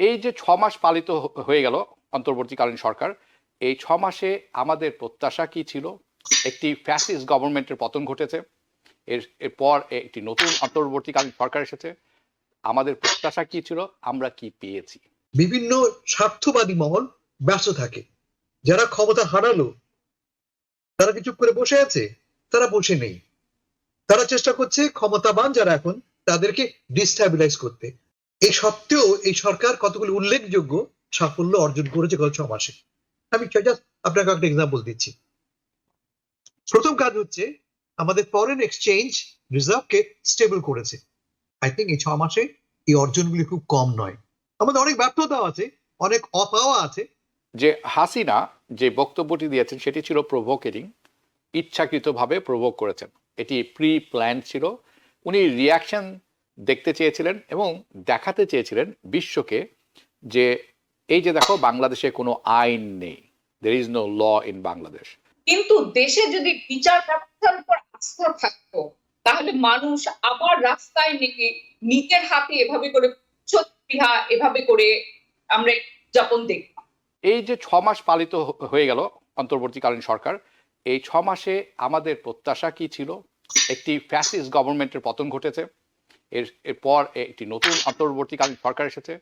এই যে ৬ মাস পালিত হয়ে গেল অন্তর্বর্তীকালীন সরকার, এই ৬ মাসে আমাদের প্রত্যাশা কি ছিল? একটি ফ্যাসিস্ট গভর্নমেন্টের পতন ঘটেছে। এরপর একটি নতুন অন্তর্বর্তীকালীন সরকার এসেছে। আমাদের প্রত্যাশা কি ছিল? আমরা কি পেয়েছি? বিভিন্ন স্বার্থবাদী মহল ব্যস্ত থাকে। যারা ক্ষমতা হারালো তারা কি চুপ করে বসে আছে? তারা বসে নেই। তারা চেষ্টা করছে ক্ষমতাবান যারা এখন তাদেরকে ডিস্টাবিলাইজ করতে। এই সত্ত্বেও এই সরকার কতগুলো উল্লেখযোগ্য সাফল্য অর্জন করেছে গত ৬ মাসে। আমি জাস্ট আপনাকে একটা এক্সাম্পল দিচ্ছি। প্রথম কাজ হচ্ছে আমাদের ফরেন এক্সচেঞ্জ রিজার্ভকে স্টেবল করেছে। আই থিঙ্ক এই ৬ মাসে এই অর্জনগুলি খুব কম নয়। আমাদের অনেক ব্যর্থতাও আছে, অনেক অপাওয়া আছে। যে হাসিনা যে বক্তব্যটি দিয়েছেন সেটি ছিল প্রভোকেটিং, ইচ্ছাকৃতভাবে প্রভোক করেছেন। এটি প্রি প্ল্যান ছিল। উনি রিয়াকশন দেখতে চেয়েছিলেন এবং দেখাতে চেয়েছিলেন বিশ্বকে যে এই যে দেখো বাংলাদেশে কোনো আইন নেই, there is no law in Bangladesh. কিন্তু দেশে যদি বিচার ব্যবস্থার উপর আস্থা থাকতো তাহলে মানুষ আবার রাস্তায় নেমে নিজের হাতে এভাবে করে এভাবে করে আমরা যাপন দেখতাম। এই যে ৬ মাস পালিত হয়ে গেল অন্তর্বর্তীকালীন সরকার, এই ৬ মাসে আমাদের প্রত্যাশা কি ছিল? একটি ফ্যাসিস্ট গভর্নমেন্টের পতন ঘটেছে। এরপর একটি নতুন অন্তর্বর্তীকালীন সরকার এসেছে।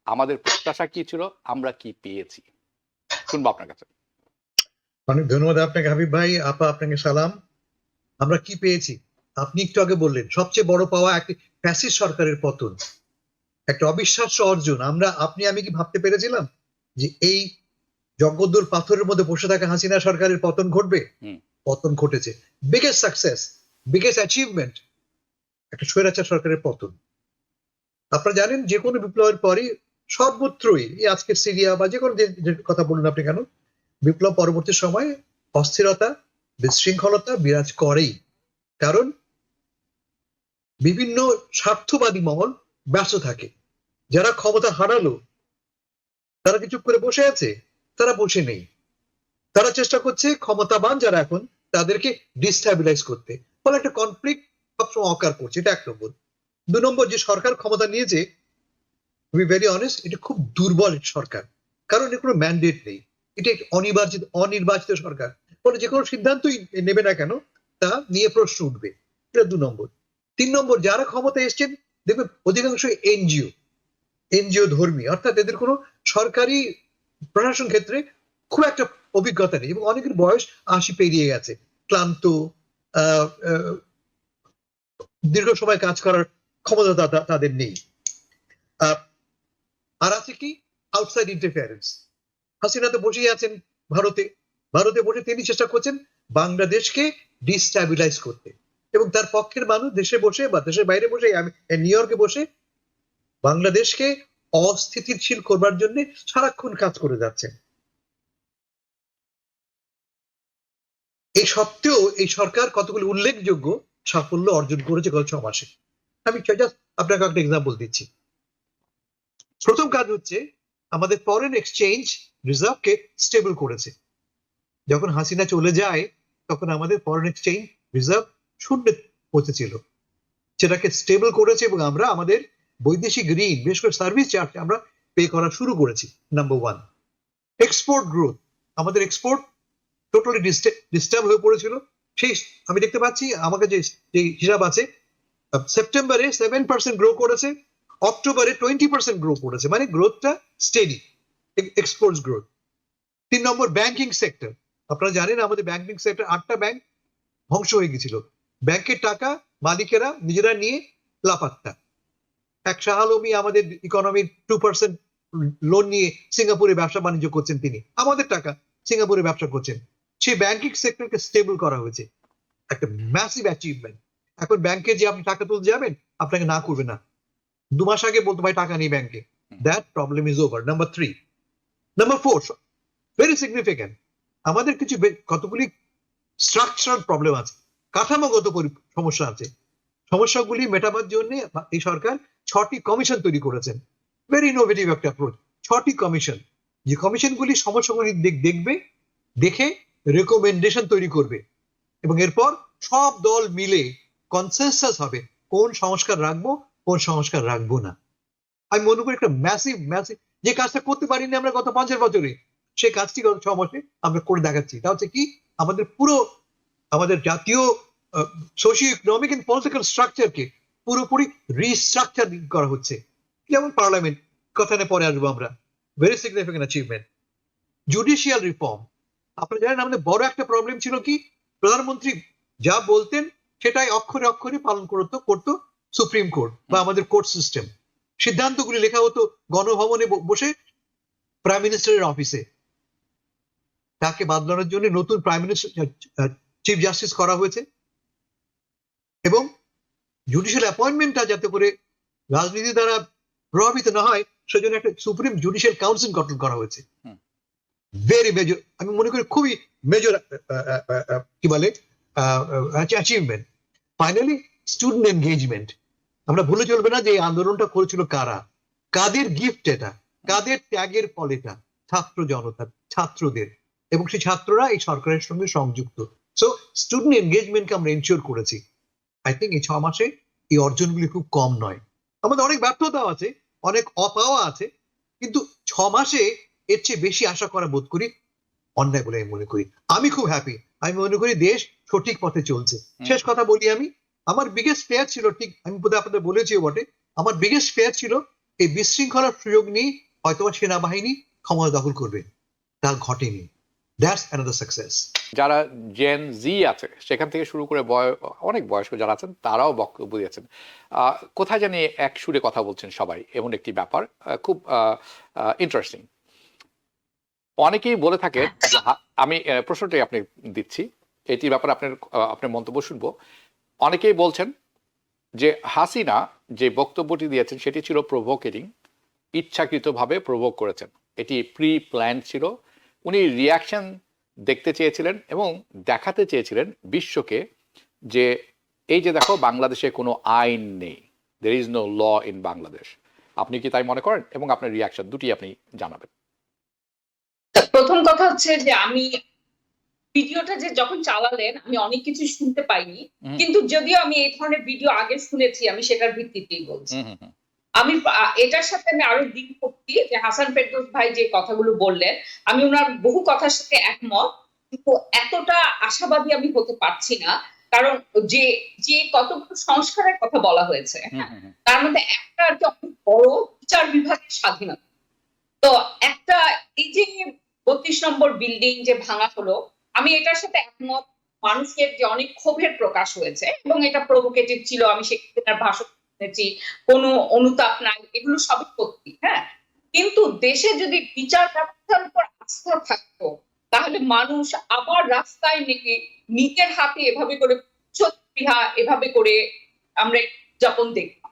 আমাদের প্রত্যাশা কি ছিল? আমরা কি পেয়েছি? শুনবো আপনার কাছে। অনেক ধন্যবাদ আপনাকে হাবিব ভাই। আপা আপনাকে সালাম। আমরা কি পেয়েছি? আপনি একটু আগে বললেন সবচেয়ে বড় পাওয়া একটি ফ্যাসিস্ট সরকারের পতন, একটা অবিশ্বাস্য অর্জন। আমি কি ভাবতে পেরেছিলাম যে এই জগদ্দল পাথরের মধ্যে বসে থাকা হাসিনা সরকারের পতন ঘটবে? পতন ঘটেছে। বিগেস্ট সাকসেস, বিগেস্ট অ্যাচিভমেন্ট একটা স্বৈরাচার সরকারের পতন। আপনারা জানেন যে কোনো বিপ্লবের পরই সর্বত্রই আজকে সিরিয়া বা যে কোনো কথা বলুন আপনি কেন, বিপ্লব পরবর্তী সময়ে অস্থিরতা, বিশৃঙ্খলতা বিরাজ করেই। কারণ বিভিন্ন স্বার্থবাদী মহল ব্যস্ত থাকে। যারা ক্ষমতা হারালো তারা কি চুপ করে বসে আছে? তারা বসে নেই। তারা চেষ্টা করছে ক্ষমতাবান যারা এখন তাদেরকে ডিস্টাবিলাইজ করতে। ফলে একটা কনফ্লিক্ট সবসময় অকার করছে। এটা ১ নম্বর। ২ নম্বর, যে সরকার ক্ষমতা নিয়েছে, টু বি ভেরি অনেস্ট, এটা খুব দুর্বল সরকার। কারণ এর কোনো ম্যান্ডেট নেই। এটা অনির্বাচিত সরকার। ফলে যে কোনো সিদ্ধান্তই নেবে না কেন তা নিয়ে প্রশ্ন উঠবে। এটা ২ নম্বর। ৩ নম্বর, যারা ক্ষমতা এসছেন দেখবেন অধিকাংশ এনজিও ধর্মী, অর্থাৎ এদের কোনো সরকারি প্রশাসন ক্ষেত্রে খুব একটা অভিজ্ঞতা নেই এবং অনেকের বয়স ৮০ পেরিয়ে গেছে। ক্লান্ত, দীর্ঘ সময় কাজ করার ক্ষমতা তাদের নেই। আর আছে কি আউটসাইড ইন্টারফেয়ারেন্স। হাসিনা তো বসেই আছেন ভারতে বসে তিনি চেষ্টা করছেন বাংলাদেশকে ডিস্টাবিলাইজ করতে এবং তার পক্ষের মানুষ দেশে বসে বা দেশের বাইরে বসে, আমি নিউ ইয়র্কে বসে বাংলাদেশকে অস্থিতিশীল করবার জন্য সারাক্ষণ কাজ করে যাচ্ছেন। এই সত্ত্বেও এই সরকার কতগুলো উল্লেখযোগ্য সাফল্য অর্জন করেছে গত ৬ মাসে। আমি জাস্ট আপনাকে একটা এক্সাম্পল দিচ্ছি। প্রথম কাজ হচ্ছে আমাদের ফরেন এক্সচেঞ্জ রিজার্ভকে স্টেবল করেছে। যখন হাসিনা চলে যায় তখন আমাদের ফরেন এক্সচেঞ্জ রিজার্ভ শূন্যে পৌঁছেছিল, সেটাকে স্টেবল করেছে এবং আমরা আমাদের বৈদেশিক ঋণ, বিশেষ করে সার্ভিস চার্জ আমরা পে করা শুরু করেছি। নাম্বার 1। এক্সপোর্ট গ্রোথ, আমাদের এক্সপোর্ট টোটালি ডিস্টার্ব হয়ে পড়েছিল। সেই আমি দেখতে পাচ্ছি আমাকে যে হিসাব আছে, সেপ্টেম্বরে 7% গ্রো করেছে, অক্টোবরে 20% গ্রো করেছে, মানে গ্রোথটা স্টেডি, এক্সপোর্টস গ্রোথ। ৩ নম্বর, ব্যাংকিং সেক্টর। আপনারা জানেন আমাদের ব্যাংকিং সেক্টর 8টা ব্যাংক ধ্বংস হয়ে গেছিল। ব্যাংকের টাকা মালিকেরা নিজেরা নিয়ে লাপাত্তা। এক শাহ আলমী আমাদের ইকোনমির 2% লোন নিয়ে সিঙ্গাপুরে ব্যবসা বাণিজ্য করছেন, তিনি আমাদের টাকা সিঙ্গাপুরে ব্যবসা করছেন। সেই ব্যাংকিং সেক্টরকে স্টেবল করা হয়েছে, একটা ম্যাসিভ অ্যাচিভমেন্ট। এখন ব্যাংকে যে আপনি টাকা তুলতে যাবেন আপনাকে না করবে না, 2 মাস আগে বলতে ভাই টাকা নেই ব্যাংকে। That problem is over. Number 3। Number 4, very significant, আমাদের কিছু কতগুলি স্ট্রাকচারাল প্রবলেম আছে, কাঠামোগত সমস্যা আছে। সমস্যাগুলি মেটাবার জন্য এই সরকার 6টি কমিশন তৈরি করেছেন। ভেরি ইনোভেটিভ একটা অ্যাপ্রোচ। 6টি কমিশন, যে কমিশনগুলি সমস্যাগুলি দেখবে, দেখে রেকমেন্ডেশন তৈরি করবে এবং এরপর সব দল মিলে কনসেনসাস হবে কোন সংস্কার রাখবো কোন সংস্কার রাখবো না। আমি মনে করি একটা ম্যাসিভ যে কাজটা করতে পারিনি আমরা গত 5 বছরে, সেই কাজটি গত 6 মাসে আমরা করে দেখাচ্ছি। তা হচ্ছে কি, আমাদের পুরো আমাদের জাতীয় সোশিও ইকোনমিক এন্ড পলিটিক্যাল স্ট্রাকচারকে পুরোপুরি রিস্ট্রাকচার করা হচ্ছে। যেমন পার্লামেন্ট, কথা নিয়ে পরে আসবো আমরা, very significant achievement. Judicial reform, আপনারা জানেন আমাদের বড় একটা প্রবলেম ছিল কি, প্রধানমন্ত্রী যা বলতেন সেটাই অক্ষরে অক্ষরে পালন করতো সুপ্রিম কোর্ট বা আমাদের কোর্ট সিস্টেম। সিদ্ধান্তগুলি লেখা হতো গণভবনে বসে প্রাইম মিনিস্টারের অফিসে। তাকে বদলানোর জন্য নতুন প্রাইম মিনিস্টার, চিফ জাস্টিস করা হয়েছে, এবং জুডিশিয়াল অ্যাপয়েন্টমেন্টটা যাতে করে রাজনীতি দ্বারা প্রভাবিত না হয় সেজন্য একটা সুপ্রিম জুডিশিয়াল কাউন্সিল গঠন করা হয়েছে। ভেরি মেজর, আমি মনে করি খুবই মেজর কি বলে অ্যাচিভমেন্ট। ফাইনালি স্টুডেন্ট এনগেজমেন্ট, আমরা ভুলে চলবে না যে এই আন্দোলনটা করেছিল কারা, কাদের গিফট এটা, কাদের ত্যাগের ফল এটা, ছাত্র জনতা, ছাত্রদের, এবং সেই ছাত্ররা এই সরকারের সঙ্গে সংযুক্ত। সো স্টুডেন্ট এনগেজমেন্টকে আমরা এনশিওর করেছি। আই থিঙ্ক এই 6 মাসে এই অর্জনগুলি খুব কম নয়। আমাদের অনেক ব্যর্থতাও আছে, অনেক অপাওয়া আছে, কিন্তু 6 মাসে এর চেয়ে বেশি আশা করা বোধ করি অন্যায় বলে আমি মনে করি। আমি খুব হ্যাপি, আমি মনে করি দেশ সঠিক পথে চলছে। শেষ কথা বলি, আমি আমার বিগেস্ট ফেয়ার ছিল, ঠিক আমি বোধহয় আপনাদের বলেছি বটে, আমার বিগেস্ট ফেয়ার ছিল এই বিশৃঙ্খলার সুযোগ নিয়ে হয়তোবা সেনাবাহিনী ক্ষমতা দখল করবে, তা ঘটেনি। That's another success. যারা জেন জি আছে সেখান থেকে শুরু করে অনেক বয়স্ক যারা আছেন তারাও বক্তব্য দিয়েছেন। কোথায় জানি এক সুরে কথা বলছেন সবাই, এমন একটি ব্যাপার খুব ইন্টারেস্টিং। অনেকেই বলে থাকেন, আমি প্রশ্নটাই আপনি দিচ্ছি, এটির ব্যাপারে আপনার মন্তব্য শুনবো। অনেকেই বলছেন যে হাসিনা যে বক্তব্যটি দিয়েছেন সেটি ছিল প্রভোকেটিং, ইচ্ছাকৃতভাবে প্রভোক করেছেন, এটি প্রি প্ল্যান ছিল। উনি রিয়াকশন দেখতে চেয়েছিলেন এবং দেখাতে চেয়েছিলেন বিশ্বকে যে এই যে দেখো বাংলাদেশে কোনো আইন নেই, there is no law in Bangladesh. আপনি কি তাই মনে করেন? এবং আপনার রিয়াকশন দুটি আপনি জানাবেন। প্রথম কথা হচ্ছে যে আমি ভিডিওটা যে যখন চালালেন আমি অনেক কিছু শুনতে পাইনি, কিন্তু যদিও আমি এই ধরনের ভিডিও আগে শুনেছি, আমি সেটার ভিত্তিতেই বলছি। আমি এটার সাথে আমি আরো দিক করছি যে হাসান ফেরদৌস ভাই যে কথাগুলো বললেন, আমি ওনার বহু কথার সাথে একমত, কিন্তু এতটা আশাবাদী আমি হতে পারছি না। কারণ যে যে কতগুলো সংস্কারের কথা বলা হয়েছে, তার মধ্যে একটা আর কি অনেক বড় বিচার বিভাগের স্বাধীনতা। তো একটা এই যে 32 নম্বর বিল্ডিং যে ভাঙা হলো, আমি এটার সাথে একমত। মানুষের যে অনেক ক্ষোভের প্রকাশ হয়েছে এবং এটা প্রভোকেটিভ ছিল, আমি সেখানে ভাষণ শুনেছি, কোনো অনুতাপ নাই, এগুলো সবই সত্যি। হ্যাঁ, কিন্তু দেশে যদি বিচার ব্যবস্থার উপর আস্থা থাকতো তাহলে মানুষ আবার রাস্তায় নেমে নিজের হাতে এভাবে করে এভাবে করে আমরা উদযাপন দেখতাম।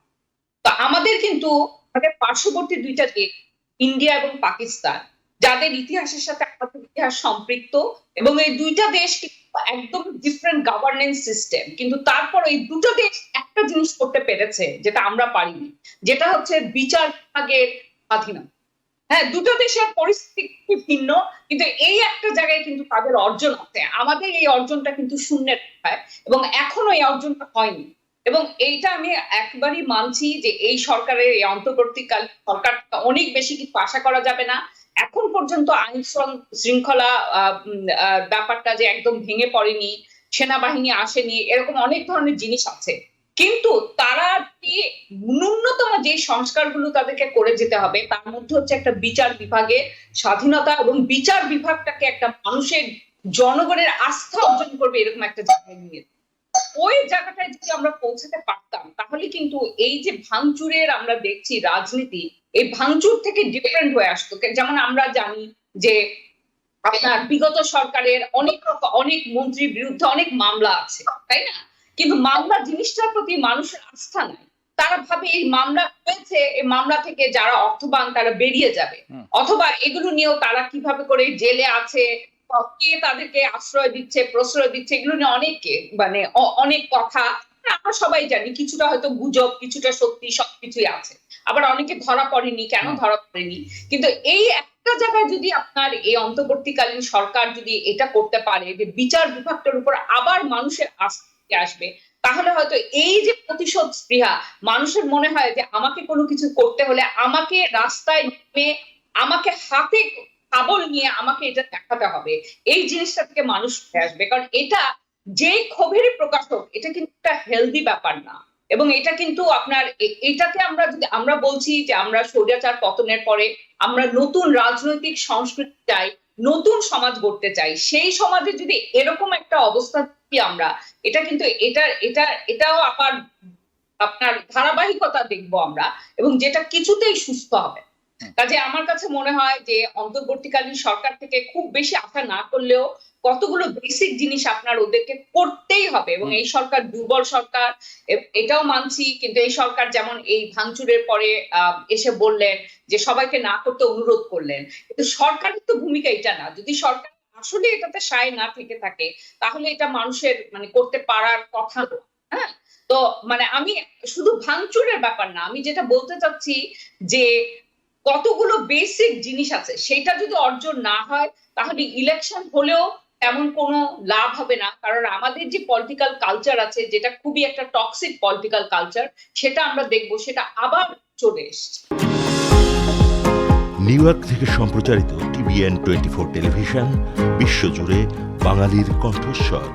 তো আমাদের কিন্তু আমাদের পার্শ্ববর্তী দুইটা দেশ, ইন্ডিয়া এবং পাকিস্তান, যাদের ইতিহাসের সাথে আমাদের ইতিহাস সম্পৃক্ত, এবং এই দুইটা দেশ একদম ডিফারেন্ট গভর্নেন্স সিস্টেম, কিন্তু তারপর এই দুটো দেশ একটা জিনিস করতে পেরেছে যেটা আমরা পারিনি, যেটা হচ্ছে বিচার বিভাগের স্বাধীনতা। হ্যাঁ, দুটো দেশের পরিস্থিতি ভিন্ন, কিন্তু এই একটা জায়গায় কিন্তু তাদের অর্জন আছে, আমাদের এই অর্জনটা কিন্তু শূন্যের কোঠায়, এবং এখনো এই অর্জনটা হয়নি। এবং এইটা আমি একবারই মানছি যে এই সরকারের, এই অন্তর্বর্তীকালীন সরকার অনেক বেশি কিছু আশা করা যাবে না। এখন পর্যন্ত আইন শৃঙ্খলা ব্যাপারটা যে একদম ভেঙে পড়েনি, সেনাবাহিনী আসেনি, এরকম অনেক ধরনের জিনিস আছে, কিন্তু তারা ন্যূনতম যে সংস্কারগুলো তাদেরকে করে যেতে হবে তার মধ্যে হচ্ছে একটা বিচার বিভাগের স্বাধীনতা, এবং বিচার বিভাগটাকে একটা মানুষের, জনগণের আস্থা অর্জন করবে এরকম একটা জায়গায় নিয়ে, ওই জায়গাটায় যদি আমরা পৌঁছাতে পারতাম তাহলে কিন্তু এই যে ভাঙচুরের আমরা দেখছি রাজনীতি, এই ভাঙচুর থেকে ডিফারেন্ট হয়ে আসতো। যেমন আমরা জানি যে আপনার বিগত সরকারের অনেক মন্ত্রীর বিরুদ্ধে অনেক মামলা আছে, তাই না? কিন্তু মামলা জিনিসটার প্রতি মানুষের আস্থা নাই। তারা ভাবে এই মামলা হয়েছে, এই মামলা থেকে যারা অর্থবান তারা বেরিয়ে যাবে, অথবা এগুলো নিয়েও তারা কিভাবে করে জেলে আছে, কে তাদেরকে আশ্রয় দিচ্ছে, প্রশ্রয় দিচ্ছে, এগুলো নিয়ে অনেক কথা আমরা সবাই জানি, কিছুটা হয়তো গুজব, কিছুটা সত্যি, সবকিছুই আছে। আবার অনেকে ধরা পড়েনি, কেন ধরা পড়েনি? কিন্তু এই একটা জায়গায় যদি আপনার এই অন্তর্বর্তীকালীন সরকার যদি এটা করতে পারে যে বিচার বিভাগটার উপর আবার মানুষের আস্থা আসবে, তাহলে হয়তো এই যে প্রতিশোধ স্পৃহা, মানুষের মনে হয় যে আমাকে কোনো কিছু করতে হলে আমাকে রাস্তায় নেমে, আমাকে হাতে শাবল নিয়ে আমাকে এটা দেখাতে হবে, এই জিনিসটা থেকে মানুষ উঠে আসবে। কারণ এটা যে ক্ষোভেরই প্রকাশ হোক, এটা কিন্তু একটা হেলদি ব্যাপার না। এবং এটা কিন্তু আপনার এটাকে আমরা যদি আমরা বলছি যে আমরা স্বৈরাচার পতনের পরে আমরা নতুন রাজনৈতিক সংস্কৃতি চাই, নতুন সমাজ গড়তে চাই, সেই সমাজে যদি এরকম একটা অবস্থা দেখি আমরা, এটা কিন্তু এটাও আবার আপনার ধারাবাহিকতা দেখবো আমরা, এবং যেটা কিছুতেই সুস্থ হবে। কাজে আমার কাছে মনে হয় যে অন্তর্বর্তীকালীন সরকার থেকে খুব বেশি আশা না করলেও কতগুলো বেসিক জিনিস আপনার ওদেরকে করতেই হবে। এবং এই সরকার দুর্বল সরকার, এটাও মানছি, কিন্তু এই সরকার যেমন এই ভাঙচুরের পরে এসে বললেন যে সবাইকে না করতে অনুরোধ করলেন, কিন্তু সরকারের তো ভূমিকা এটা না। যদি সরকার আসলে এটাতে সায় না থেকে থাকে, তাহলে এটা মানুষের মানে করতে পারার কথা না। হ্যাঁ, তো মানে আমি শুধু ভাঙচুরের ব্যাপার না, আমি যেটা বলতে চাচ্ছি যে কতগুলো বেসিক জিনিস আছে, সেটা যদি অর্জন না হয়, তাহলে ইলেকশন হলেও তেমন কোনো লাভ হবে না। কারণ আমাদের যে পলিটিক্যাল কালচার আছে, যেটা খুবই একটা টক্সিক পলিটিক্যাল কালচার, সেটা আমরা দেখবো সেটা আবার চলে এসছে। নিউ ইয়র্ক থেকে সম্প্রচারিত TVN 24 টেলিভিশন, বিশ্বজুড়ে বাঙালির কণ্ঠস্বর।